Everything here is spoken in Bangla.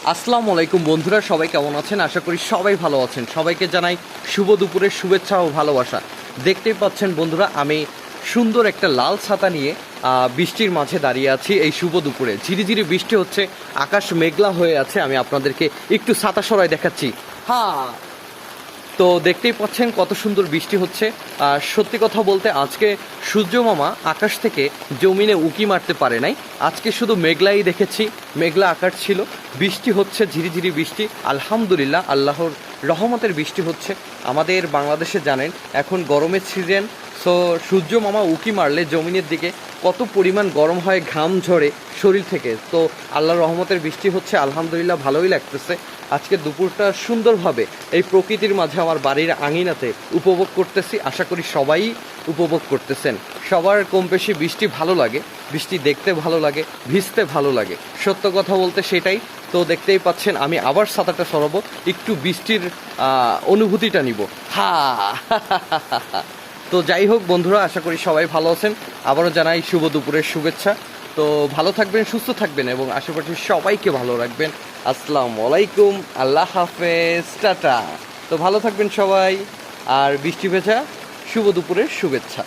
আসসালামু আলাইকুম বন্ধুরা, সবাই কেমন আছেন? আশা করি সবাই ভালো আছেন। সবাইকে জানাই শুভ দুপুরের শুভেচ্ছা ও ভালোবাসা। দেখতেই পাচ্ছেন বন্ধুরা, আমি সুন্দর একটা লাল ছাতা নিয়ে বৃষ্টির মাঝে দাঁড়িয়ে আছি। এই শুভ দুপুরে ঝিরিঝিরি বৃষ্টি হচ্ছে, আকাশ মেঘলা হয়ে আছে। আমি আপনাদেরকে একটু ছাতা সরাই দেখাচ্ছি। হ্যাঁ, তো দেখতেই পাচ্ছেন কত সুন্দর বৃষ্টি হচ্ছে। আর সত্যি কথা বলতে আজকে সূর্য মামা আকাশ থেকে জমিনে উঁকি মারতে পারে নাই। আজকে শুধু মেঘলাই দেখেছি, মেঘলা আকাশ ছিল, বৃষ্টি হচ্ছে, ঝিরিঝিরি বৃষ্টি। আলহামদুলিল্লাহ, আল্লাহর রহমতের বৃষ্টি হচ্ছে। আমাদের বাংলাদেশে জানেন এখন গরমের সিজন, সো সূর্য মামা উঁকি মারলে জমিনের দিকে কত পরিমাণ গরম হয়, ঘাম ঝরে শরীর থেকে। তো আল্লাহর রহমতের বৃষ্টি হচ্ছে, আলহামদুলিল্লাহ ভালোই লাগতেছে। আজকে দুপুরটা সুন্দরভাবে এই প্রকৃতির মাঝে আমার বাড়ির আঙিনাতে উপভোগ করতেছি। আশা করি সবাই উপভোগ করতেছেন। সবার কম বেশি বৃষ্টি ভালো লাগে, বৃষ্টি দেখতে ভালো লাগে, ভিজতে ভালো লাগে। সত্য কথা বলতে সেটাই। তো দেখতেই পাচ্ছেন আমি আবার ছাতাটা সরাবো, একটু বৃষ্টির অনুভূতিটা নিব। হা তো যাই হোক বন্ধুরা, আশা করি সবাই ভালো আছেন। আবারও জানাই শুভ দুপুরের শুভেচ্ছা। তো ভালো থাকবেন, সুস্থ থাকবেন এবং আশেপাশে সবাইকে ভালো রাখবেন। আসসালামু আলাইকুম, আল্লাহ হাফেজ, টাটা। তো ভালো থাকবেন সবাই, আর বৃষ্টি ভেজা শুভ দুপুরের শুভেচ্ছা।